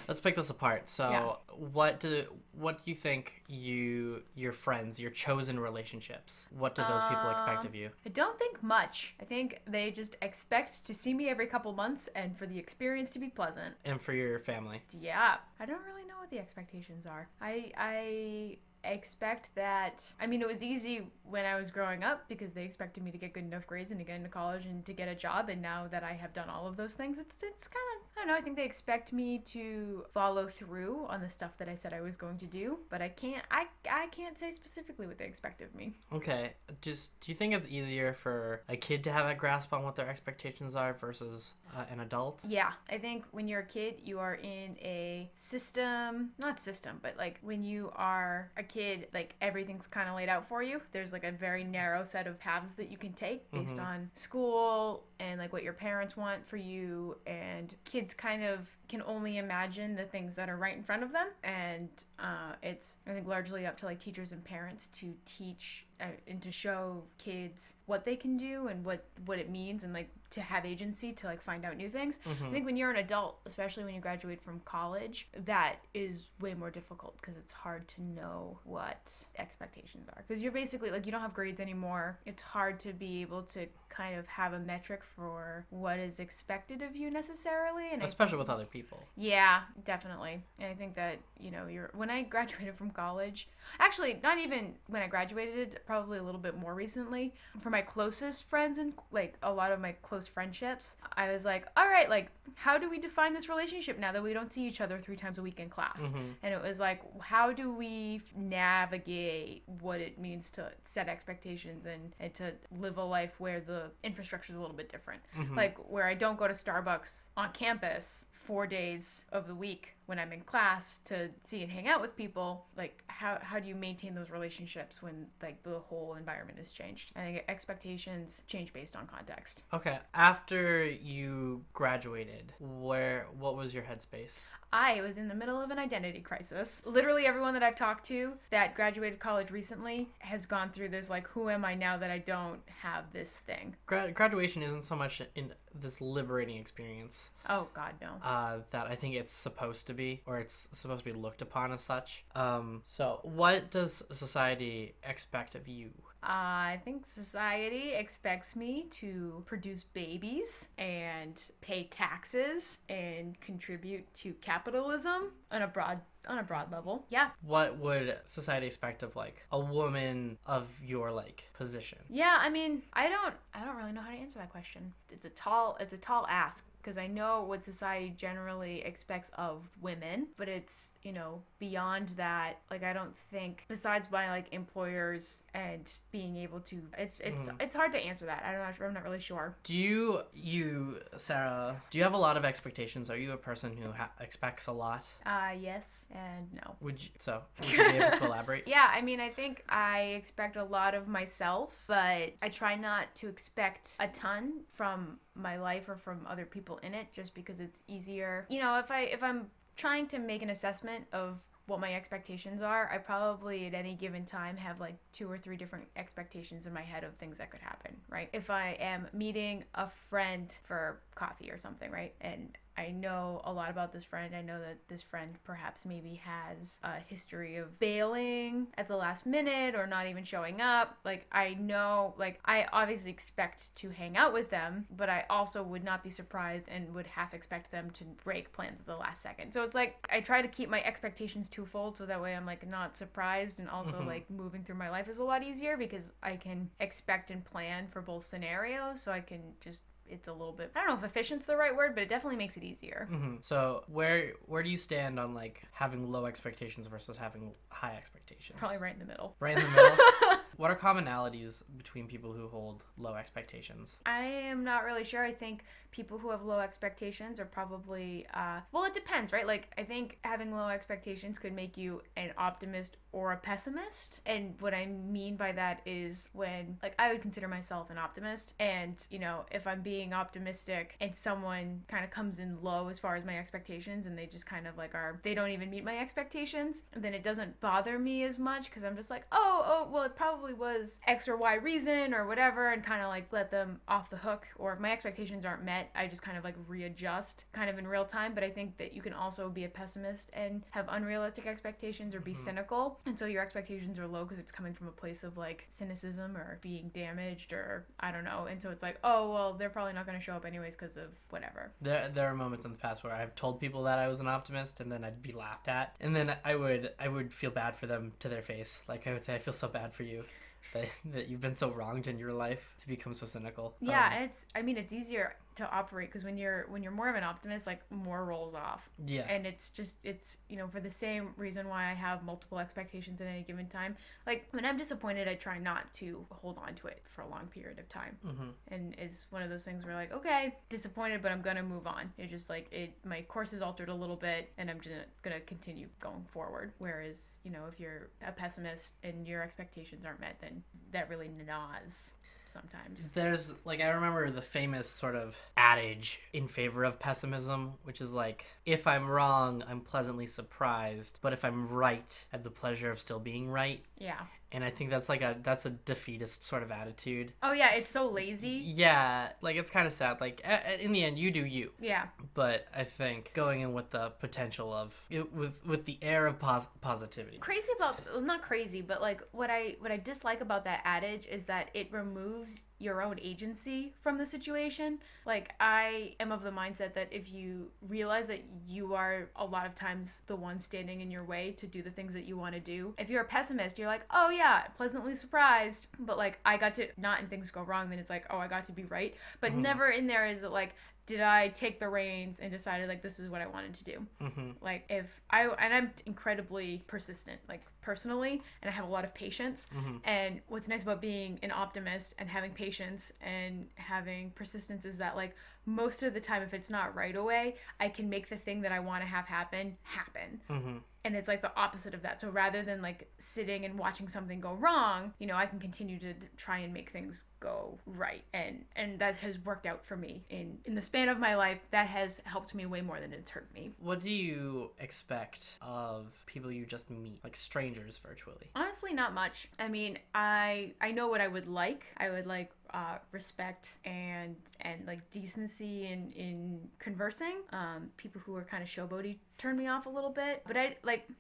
let's pick this apart. So Yeah. what do you think your friends, your chosen relationships, what do those people expect of you? I don't think much. I think they just expect to see me every couple months and for the experience to be pleasant. And for your family? Yeah. I don't really know what the expectations are. I expect that, I mean, it was easy when I was growing up because they expected me to get good enough grades and to get into college and to get a job, and now that I have done all of those things, it's kind of, I don't know, I think they expect me to follow through on the stuff that I said I was going to do, but I can't say specifically what they expect of me. Okay. Do you think it's easier for a kid to have a grasp on what their expectations are versus an adult? Yeah, I think when you're a kid, you are in a not system, but like when you are a kid, like everything's kind of laid out for you. There's like a very narrow set of paths that you can take based on school and like what your parents want for you, and kids kind of can only imagine the things that are right in front of them, and it's, I think, largely up to like teachers and parents to teach and to show kids what they can do and what it means, and like to have agency to like find out new things. I think when you're an adult, especially when you graduate from college, that is way more difficult because it's hard to know what expectations are, because you're basically like, you don't have grades anymore. It's hard to be able to kind of have a metric for what is expected of you necessarily, and Especially with other people. yeah, definitely. And I think that, you know, when I graduated from college, actually not even when I graduated, probably a little bit more recently, for my closest friends and like a lot of my close friendships, I was like, all right, like, how do we define this relationship now that we don't see each other 3 times a week in class? And it was like, how do we navigate what it means to set expectations and to live a life where the infrastructure is a little bit different? Like, where I don't go to Starbucks on campus 4 days of the week when I'm in class to see and hang out with people. Like, how do you maintain those relationships when like the whole environment has changed? I think expectations change based on context. Okay. After you graduated, what was your headspace? I was in the middle of an identity crisis. Literally everyone that I've talked to that graduated college recently has gone through this, like, who am I now that I don't have this thing? Graduation isn't so much in this liberating experience Oh God, no. that I think it's supposed to be, or it's supposed to be looked upon as such. So what does society expect of you? I think society expects me to produce babies and pay taxes and contribute to capitalism on a broad level. Yeah. What would society expect of like a woman of your like position? Yeah, I mean, I don't really know how to answer that question. It's a tall ask, because I know what society generally expects of women, but it's, beyond that. Like, I don't think, besides by like employers and being able to, it's hard to answer that. I'm not really sure. Do you, Sarah, do you have a lot of expectations? Are you a person who expects a lot? Yes and no. Would you be able to elaborate? Yeah, I mean, I think I expect a lot of myself, but I try not to expect a ton from my life or from other people in it, just because it's easier. If I'm trying to make an assessment of what my expectations are, I probably at any given time have like 2 or 3 different expectations in my head of things that could happen, right? If I am meeting a friend for coffee or something, right? And I know a lot about this friend. I know that this friend perhaps maybe has a history of failing at the last minute or not even showing up. Like, I know, like, I obviously expect to hang out with them, but I also would not be surprised and would half expect them to break plans at the last second. So it's like, I try to keep my expectations twofold so that way I'm like not surprised, and also like moving through my life is a lot easier because I can expect and plan for both scenarios, so I can just, it's a little bit, I don't know if efficient's the right word, but it definitely makes it easier. So where do you stand on like having low expectations versus having high expectations? Probably right in the middle. Right in the middle? What are commonalities between people who hold low expectations? I am not really sure. I think people who have low expectations are probably, well, it depends, right? Like, I think having low expectations could make you an optimist or a pessimist. And what I mean by that is when, like, I would consider myself an optimist. And, if I'm being optimistic and someone kind of comes in low as far as my expectations and they just kind of like they don't even meet my expectations, then it doesn't bother me as much because I'm just like, oh, well, it probably was X or Y reason or whatever, and kind of like let them off the hook. Or if my expectations aren't met, I just kind of like readjust kind of in real time. But I think that you can also be a pessimist and have unrealistic expectations or be cynical, and so your expectations are low because it's coming from a place of like cynicism or being damaged or I don't know. And so it's like, oh, well, they're probably not going to show up anyways because of whatever. There are moments in the past where I've told people that I was an optimist and then I'd be laughed at, and then I would feel bad for them to their face. Like, I would say, I feel so bad for you that you've been so wronged in your life to become so cynical. Yeah, and it's easier to operate because when you're more of an optimist, like, more rolls off. Yeah. And it's for the same reason why I have multiple expectations at any given time. Like, when I'm disappointed, I try not to hold on to it for a long period of time. And it's one of those things where, like, okay, disappointed, but I'm gonna move on. It's just like my course is altered a little bit and I'm just gonna continue going forward. Whereas, if you're a pessimist and your expectations aren't met, then that really gnaws sometimes. There's, like, I remember the famous sort of adage in favor of pessimism, which is like, if I'm wrong, I'm pleasantly surprised, but if I'm right, I have the pleasure of still being right. Yeah. And I think that's a defeatist sort of attitude. Oh yeah, it's so lazy. Yeah, like, it's kind of sad. Like, in the end, you do you. Yeah. But I think going in with the potential of it, with the air of positivity. Not crazy, but like what I dislike about that adage is that it removes your own agency from the situation. Like, I am of the mindset that if you realize that you are a lot of times the one standing in your way to do the things that you want to do, if you're a pessimist, you're like, oh yeah, pleasantly surprised, but like, I got to not, and things go wrong, then it's like, oh, I got to be right. But never in there is it like, did I take the reins and decided like this is what I wanted to do? Like, I'm incredibly persistent, like, personally, and I have a lot of patience. And what's nice about being an optimist and having patience and having persistence is that, like, most of the time, if it's not right away, I can make the thing that I want to have happen. And it's like the opposite of that. So rather than like sitting and watching something go wrong, I can continue to try and make things go right. And that has worked out for me in the span of my life. That has helped me way more than it's hurt me. What do you expect of people you just meet, like strangers virtually? Honestly, not much. I mean, I know what I would like. I would like respect and like decency in conversing. People who are kind of showboaty turn me off a little bit, but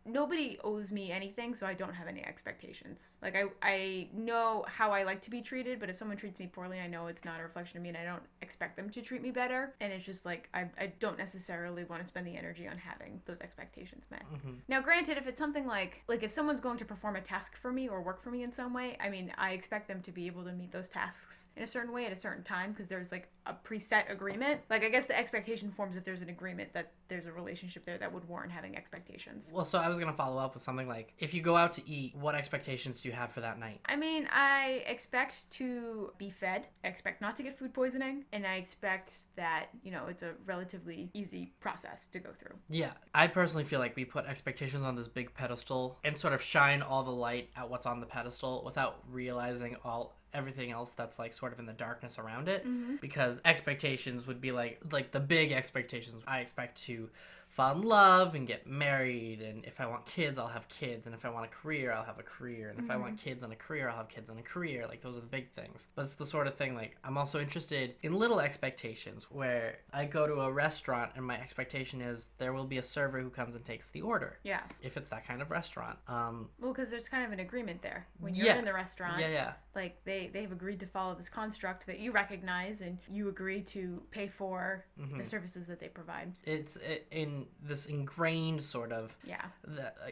nobody owes me anything, so I don't have any expectations. Like, I know how I like to be treated, but if someone treats me poorly, I know it's not a reflection of me and I don't expect them to treat me better. And it's just like, I don't necessarily want to spend the energy on having those expectations met. Now, granted, if it's something like if someone's going to perform a task for me or work for me in some way, I mean, I expect them to be able to meet those tasks in a certain way at a certain time, because there's like a preset agreement. Like, I guess the expectation forms if there's an agreement that there's a relationship there that would warrant having expectations. Well, so I was going to follow up with something like, if you go out to eat, what expectations do you have for that night? I mean, I expect to be fed. I expect not to get food poisoning. And I expect that, you know, it's a relatively easy process to go through. Yeah, I personally feel like we put expectations on this big pedestal and sort of shine all the light at what's on the pedestal without realizing everything else that's like sort of in the darkness around it. Because expectations would be like the big expectations. I expect to fall in love and get married, and if I want kids, I'll have kids, and if I want a career, I'll have a career, and if I want kids and a career, I'll have kids and a career. Like, those are the big things. But it's the sort of thing, like, I'm also interested in little expectations where I go to a restaurant and my expectation is there will be a server who comes and takes the order. Yeah. If it's that kind of restaurant. Well, because there's kind of an agreement there. When you're in the restaurant, like, they've agreed to follow this construct that you recognize, and you agree to pay for the services that they provide. It's in this ingrained sort of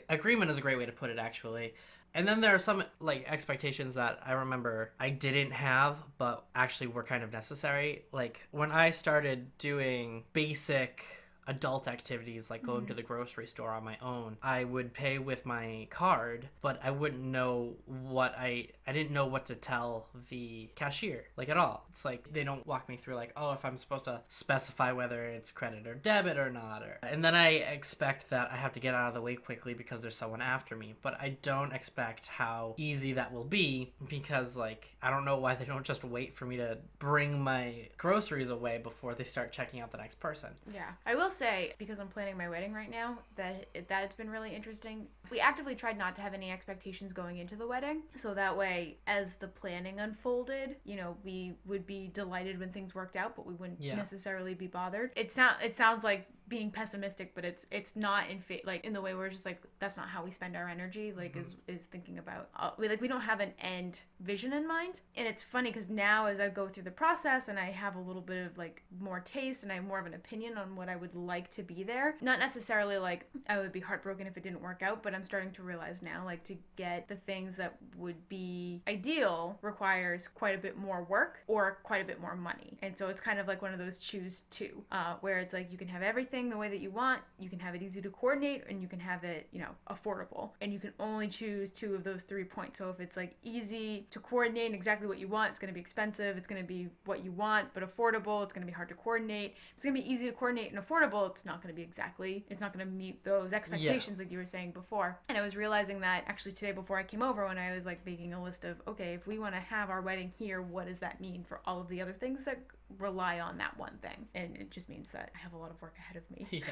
agreement is a great way to put it, actually. And then there are some like expectations that I remember I didn't have but actually were kind of necessary. Like, when I started doing basic adult activities like going to the grocery store on my own, I would pay with my card, but I wouldn't know what I didn't know what to tell the cashier, like, at all. It's like they don't walk me through, like, oh, if I'm supposed to specify whether it's credit or debit or not, and then I expect that I have to get out of the way quickly because there's someone after me, but I don't expect how easy that will be, because, like, I don't know why they don't just wait for me to bring my groceries away before they start checking out the next person. Yeah, I will say, because I'm planning my wedding right now, that it's been really interesting. We actively tried not to have any expectations going into the wedding, so that way, as the planning unfolded, you know, we would be delighted when things worked out, but we wouldn't necessarily be bothered. It sounds like being pessimistic, but it's not in the way where it's just like, that's not how we spend our energy, like, is thinking about we don't have an end vision in mind. And it's funny because now, as I go through the process and I have a little bit of like more taste and I have more of an opinion on what I would like to be there, not necessarily like I would be heartbroken if it didn't work out, but I'm starting to realize now, like, to get the things that would be ideal requires quite a bit more work or quite a bit more money. And so it's kind of like one of those choose two, where it's like you can have everything the way that you want, you can have it easy to coordinate, and you can have it, you know, affordable, and you can only choose two of those 3 points. So if it's like easy to coordinate and exactly what you want, it's going to be expensive. It's going to be what you want but affordable, it's going to be hard to coordinate. If it's going to be easy to coordinate and affordable, it's not going to meet those expectations like you were saying before. And I was realizing that actually today before I came over, when I was like making a list of, okay, if we want to have our wedding here, what does that mean for all of the other things that rely on that one thing? And it just means that I have a lot of work ahead of me. Yeah.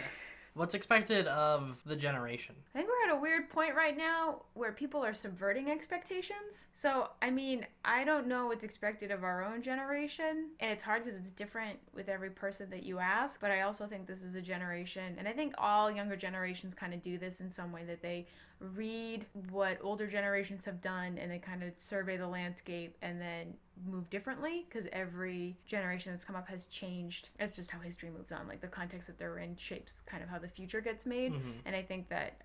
What's expected of the generation? I think we're at a weird point right now where people are subverting expectations. So, I mean, I don't know what's expected of our own generation, and it's hard because it's different with every person that you ask, but I also think this is a generation, and I think all younger generations kind of do this in some way, that they read what older generations have done and they kind of survey the landscape and then move differently, because every generation that's come up has changed. It's just how history moves on. Like, the context that they're in shapes kind of how the future gets made. And I think that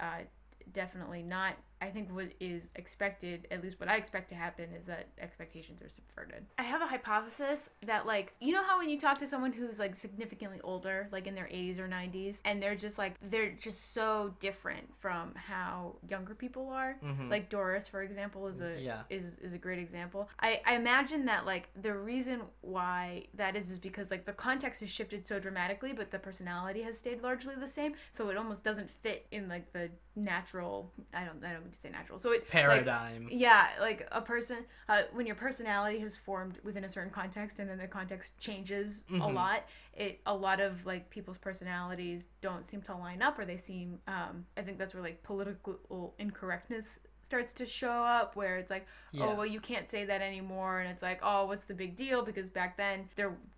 definitely not. I think what is expected, at least what I expect to happen, is that expectations are subverted. I have a hypothesis that, like, you know how when you talk to someone who's like significantly older, like in their 80s or 90s, and they're just so different from how younger people are. Like Doris, for example, is a great example. I imagine that, like, the reason why that is because, like, the context has shifted so dramatically, but the personality has stayed largely the same, so it almost doesn't fit in like the natural, I don't mean to say natural, so it paradigm, like a person, when your personality has formed within a certain context and then the context changes a lot of like people's personalities don't seem to line up, or they seem I think that's where like political incorrectness starts to show up, where it's like, oh, well, you can't say that anymore, and it's like, oh, what's the big deal? Because back then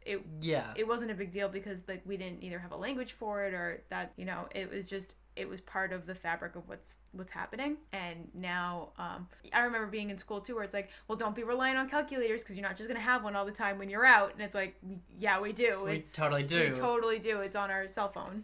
it wasn't a big deal because, like, we didn't either have a language for it, or that, you know, it was part of the fabric of what's happening. And now I remember being in school too, where it's like, well, don't be relying on calculators because you're not just going to have one all the time when you're out. And it's like, yeah, we do. We totally do. It's on our cell phone.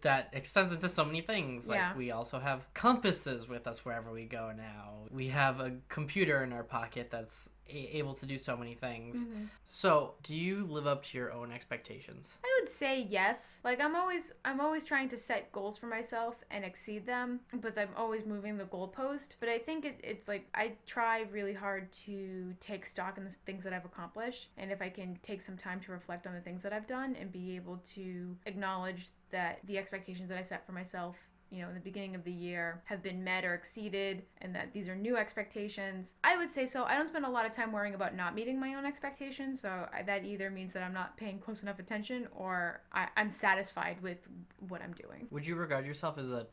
That extends into so many things. Like, we also have compasses with us wherever we go now. We have a computer in our pocket that's able to do so many things. So, do you live up to your own expectations? I would say yes. Like I'm always trying to set goals for myself and exceed them, but I'm always moving the goalpost. But I think it's like I try really hard to take stock in the things that I've accomplished, and if I can take some time to reflect on the things that I've done and be able to acknowledge that the expectations that I set for myself, you know, in the beginning of the year have been met or exceeded, and that these are new expectations. I would say so. I don't spend a lot of time worrying about not meeting my own expectations, so that either means that I'm not paying close enough attention or I'm satisfied with what I'm doing. Would you regard yourself as a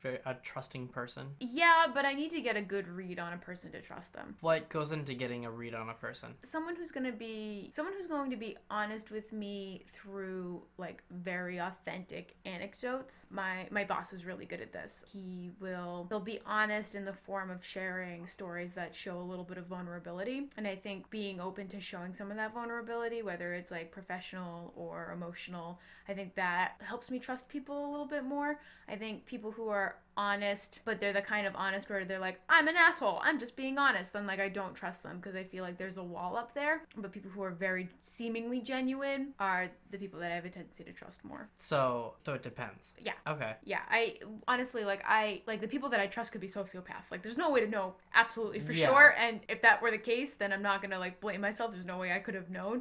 trusting person? Yeah, but I need to get a good read on a person to trust them. What goes into getting a read on a person? Someone who's going to be honest with me through like very authentic anecdotes. My boss is really good at this. He'll be honest in the form of sharing stories that show a little bit of vulnerability, and I think being open to showing some of that vulnerability, whether it's like professional or emotional, I think that helps me trust people a little bit more. I think people who are honest, but they're the kind of honest where they're like, I'm an asshole, I'm just being honest, then like I don't trust them because I feel like there's a wall up there. But people who are very seemingly genuine are the people that I have a tendency to trust more. So it depends. Yeah. Okay. Yeah, I honestly like the people that I trust could be sociopath. Like there's no way to know absolutely for sure, and if that were the case, then I'm not gonna like blame myself. There's no way I could have known,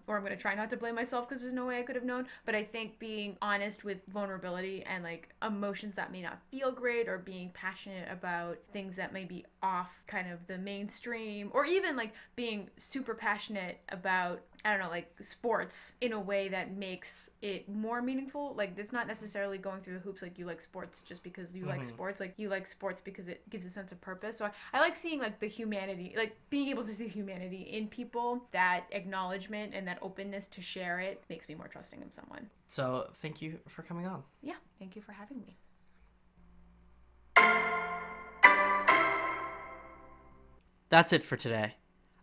or I'm gonna try not to blame myself because there's no way I could have known. But I think being honest with vulnerability and like emotions that may not feel great, or being passionate about things that may be off kind of the mainstream, or even like being super passionate about, I don't know, like sports in a way that makes it more meaningful. Like it's not necessarily going through the hoops like you like sports just because you like sports. Like you like sports because it gives a sense of purpose. So I like seeing like the humanity, like being able to see humanity in people. That acknowledgement and that openness to share it makes me more trusting of someone. So thank you for coming on. Yeah, thank you for having me. That's it for today.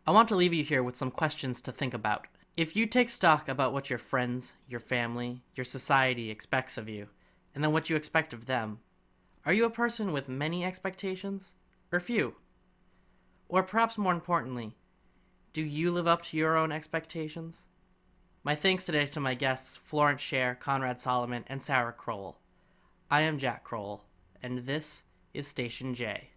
I want to leave you here with some questions to think about. If you take stock about what your friends, your family, your society expects of you, and then what you expect of them, are you a person with many expectations, or few? Or perhaps more importantly, do you live up to your own expectations? My thanks today to my guests Florence Scher, Conrad Solomon, and Sarah Crowell. I am Jack Crowell, and this is Station J.